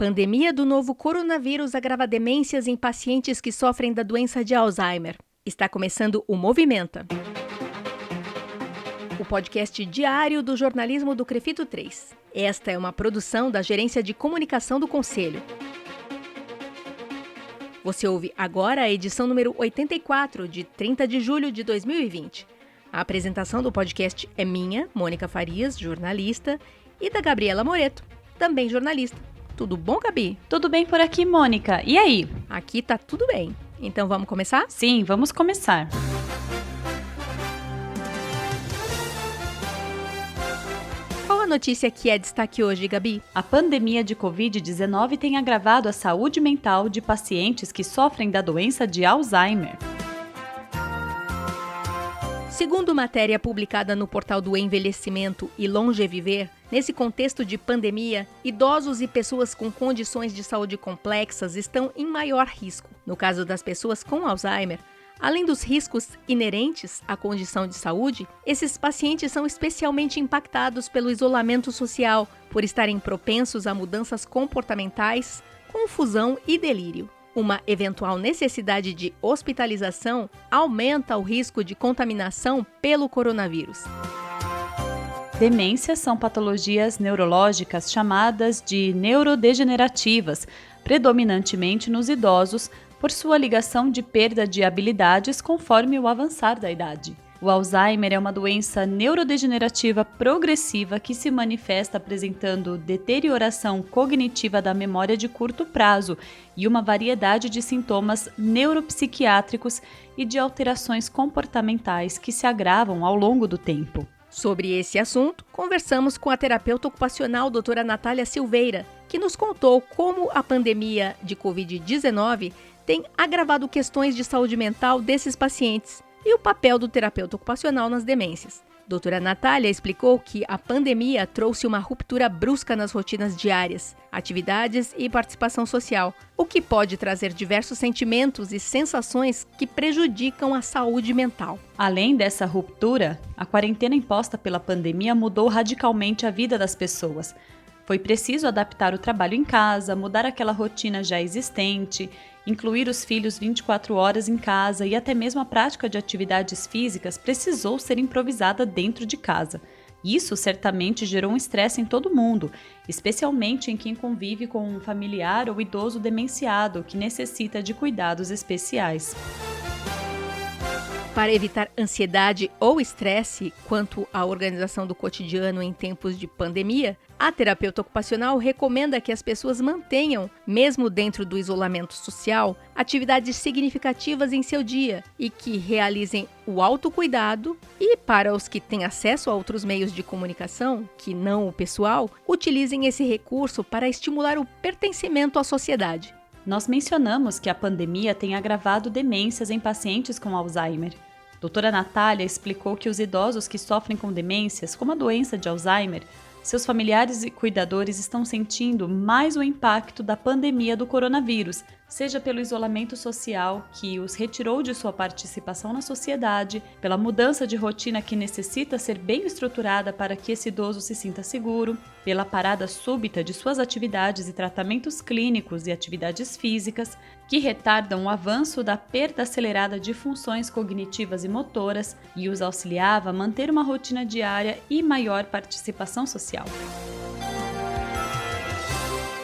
Pandemia do novo coronavírus agrava demências em pacientes que sofrem da doença de Alzheimer. Está começando o Movimenta, o podcast diário do jornalismo do Crefito 3. Esta é uma produção da Gerência de Comunicação do Conselho. Você ouve agora a edição número 84, de 30 de julho de 2020. A apresentação do podcast é minha, Mônica Farias, jornalista, e da Gabriela Moreto, também jornalista. Tudo bom, Gabi? Tudo bem por aqui, Mônica. E aí? Aqui tá tudo bem. Então vamos começar? Sim, vamos começar. Qual a notícia que é destaque hoje, Gabi? A pandemia de Covid-19 tem agravado a saúde mental de pacientes que sofrem da doença de Alzheimer. Segundo matéria publicada no portal do Envelhecimento e Longeviver, nesse contexto de pandemia, idosos e pessoas com condições de saúde complexas estão em maior risco. No caso das pessoas com Alzheimer, além dos riscos inerentes à condição de saúde, esses pacientes são especialmente impactados pelo isolamento social, por estarem propensos a mudanças comportamentais, confusão e delírio. Uma eventual necessidade de hospitalização aumenta o risco de contaminação pelo coronavírus. Demências são patologias neurológicas chamadas de neurodegenerativas, predominantemente nos idosos, por sua ligação de perda de habilidades conforme o avançar da idade. O Alzheimer é uma doença neurodegenerativa progressiva que se manifesta apresentando deterioração cognitiva da memória de curto prazo e uma variedade de sintomas neuropsiquiátricos e de alterações comportamentais que se agravam ao longo do tempo. Sobre esse assunto, conversamos com a terapeuta ocupacional doutora Natália Silveira, que nos contou como a pandemia de Covid-19 tem agravado questões de saúde mental desses pacientes e o papel do terapeuta ocupacional nas demências. Doutora Natália explicou que a pandemia trouxe uma ruptura brusca nas rotinas diárias, atividades e participação social, o que pode trazer diversos sentimentos e sensações que prejudicam a saúde mental. Além dessa ruptura, a quarentena imposta pela pandemia mudou radicalmente a vida das pessoas. Foi preciso adaptar o trabalho em casa, mudar aquela rotina já existente, incluir os filhos 24 horas em casa e até mesmo a prática de atividades físicas precisou ser improvisada dentro de casa. Isso certamente gerou um estresse em todo mundo, especialmente em quem convive com um familiar ou idoso demenciado que necessita de cuidados especiais. Para evitar ansiedade ou estresse quanto à organização do cotidiano em tempos de pandemia, a terapeuta ocupacional recomenda que as pessoas mantenham, mesmo dentro do isolamento social, atividades significativas em seu dia e que realizem o autocuidado e, para os que têm acesso a outros meios de comunicação, que não o pessoal, utilizem esse recurso para estimular o pertencimento à sociedade. Nós mencionamos que a pandemia tem agravado demências em pacientes com Alzheimer. Doutora Natália explicou que os idosos que sofrem com demências, como a doença de Alzheimer, seus familiares e cuidadores estão sentindo mais o impacto da pandemia do coronavírus, seja pelo isolamento social que os retirou de sua participação na sociedade, pela mudança de rotina que necessita ser bem estruturada para que esse idoso se sinta seguro, pela parada súbita de suas atividades e tratamentos clínicos e atividades físicas, que retardam o avanço da perda acelerada de funções cognitivas e motoras e os auxiliava a manter uma rotina diária e maior participação social.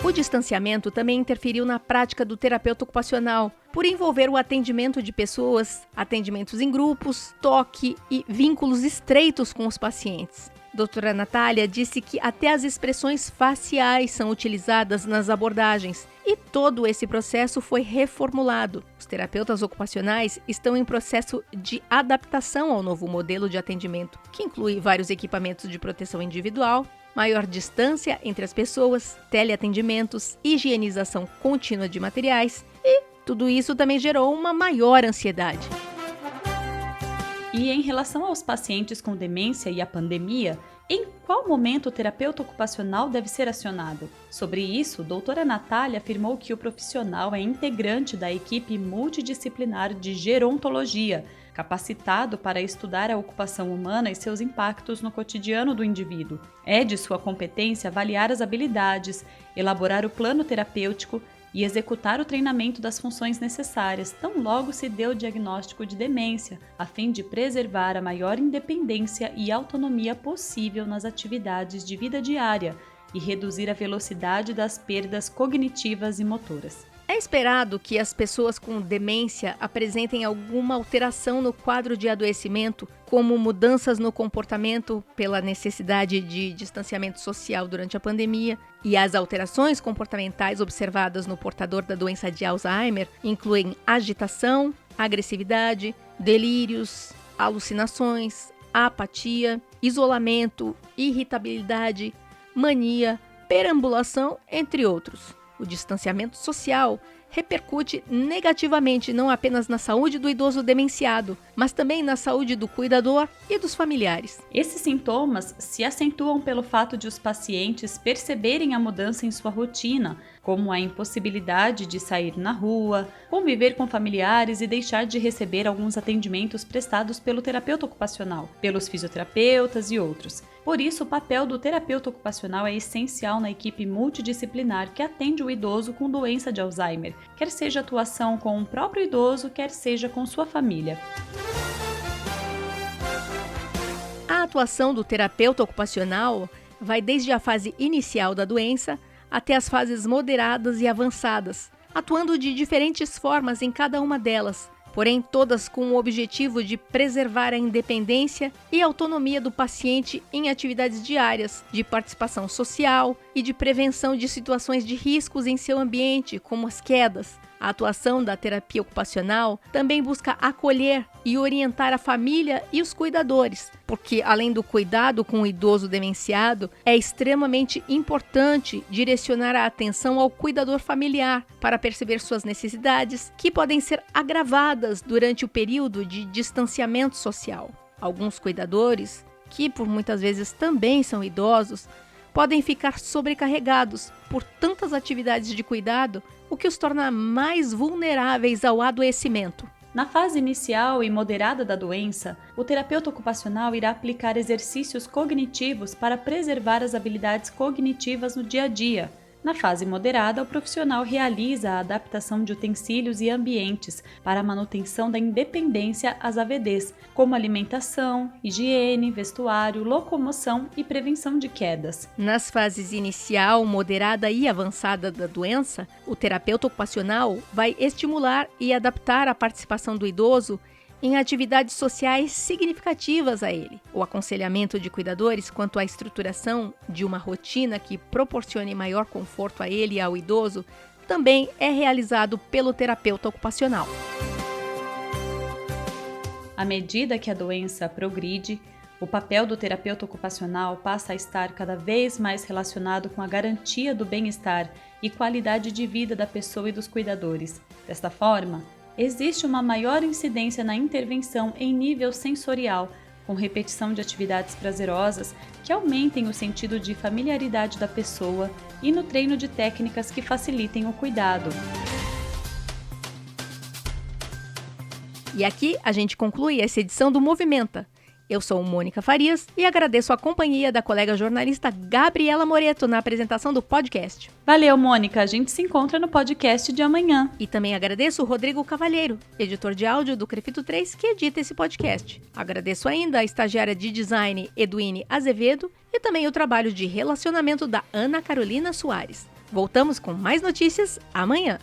O distanciamento também interferiu na prática do terapeuta ocupacional, por envolver o atendimento de pessoas, atendimentos em grupos, toque e vínculos estreitos com os pacientes. Doutora Natália disse que até as expressões faciais são utilizadas nas abordagens e todo esse processo foi reformulado. Os terapeutas ocupacionais estão em processo de adaptação ao novo modelo de atendimento, que inclui vários equipamentos de proteção individual, maior distância entre as pessoas, teleatendimentos, higienização contínua de materiais e tudo isso também gerou uma maior ansiedade. E em relação aos pacientes com demência e a pandemia, em qual momento o terapeuta ocupacional deve ser acionado? Sobre isso, doutora Natália afirmou que o profissional é integrante da equipe multidisciplinar de gerontologia, capacitado para estudar a ocupação humana e seus impactos no cotidiano do indivíduo. É de sua competência avaliar as habilidades, elaborar o plano terapêutico e executar o treinamento das funções necessárias, tão logo se dê o diagnóstico de demência, a fim de preservar a maior independência e autonomia possível nas atividades de vida diária e reduzir a velocidade das perdas cognitivas e motoras. É esperado que as pessoas com demência apresentem alguma alteração no quadro de adoecimento, como mudanças no comportamento pela necessidade de distanciamento social durante a pandemia, e as alterações comportamentais observadas no portador da doença de Alzheimer incluem agitação, agressividade, delírios, alucinações, apatia, isolamento, irritabilidade, mania, perambulação, entre outros. O distanciamento social repercute negativamente não apenas na saúde do idoso demenciado, mas também na saúde do cuidador e dos familiares. Esses sintomas se acentuam pelo fato de os pacientes perceberem a mudança em sua rotina, como a impossibilidade de sair na rua, conviver com familiares e deixar de receber alguns atendimentos prestados pelo terapeuta ocupacional, pelos fisioterapeutas e outros. Por isso, o papel do terapeuta ocupacional é essencial na equipe multidisciplinar que atende o idoso com doença de Alzheimer, quer seja atuação com o próprio idoso, quer seja com sua família. A atuação do terapeuta ocupacional vai desde a fase inicial da doença até as fases moderadas e avançadas, atuando de diferentes formas em cada uma delas, porém todas com o objetivo de preservar a independência e autonomia do paciente em atividades diárias, de participação social e de prevenção de situações de riscos em seu ambiente, como as quedas. A atuação da terapia ocupacional também busca acolher e orientar a família e os cuidadores, porque além do cuidado com o idoso demenciado, é extremamente importante direcionar a atenção ao cuidador familiar para perceber suas necessidades, que podem ser agravadas durante o período de distanciamento social. Alguns cuidadores, que por muitas vezes também são idosos, podem ficar sobrecarregados por tantas atividades de cuidado, o que os torna mais vulneráveis ao adoecimento. Na fase inicial e moderada da doença, o terapeuta ocupacional irá aplicar exercícios cognitivos para preservar as habilidades cognitivas no dia a dia. Na fase moderada, o profissional realiza a adaptação de utensílios e ambientes para a manutenção da independência às AVDs, como alimentação, higiene, vestuário, locomoção e prevenção de quedas. Nas fases inicial, moderada e avançada da doença, o terapeuta ocupacional vai estimular e adaptar a participação do idoso em atividades sociais significativas a ele. O aconselhamento de cuidadores quanto à estruturação de uma rotina que proporcione maior conforto a ele e ao idoso também é realizado pelo terapeuta ocupacional. À medida que a doença progride, o papel do terapeuta ocupacional passa a estar cada vez mais relacionado com a garantia do bem-estar e qualidade de vida da pessoa e dos cuidadores. Desta forma, existe uma maior incidência na intervenção em nível sensorial, com repetição de atividades prazerosas que aumentem o sentido de familiaridade da pessoa e no treino de técnicas que facilitem o cuidado. E aqui a gente conclui essa edição do Movimenta. Eu sou Mônica Farias e agradeço a companhia da colega jornalista Gabriela Moreto na apresentação do podcast. Valeu, Mônica! A gente se encontra no podcast de amanhã. E também agradeço o Rodrigo Cavalheiro, editor de áudio do Crefito 3, que edita esse podcast. Agradeço ainda a estagiária de design Eduine Azevedo e também o trabalho de relacionamento da Ana Carolina Soares. Voltamos com mais notícias amanhã.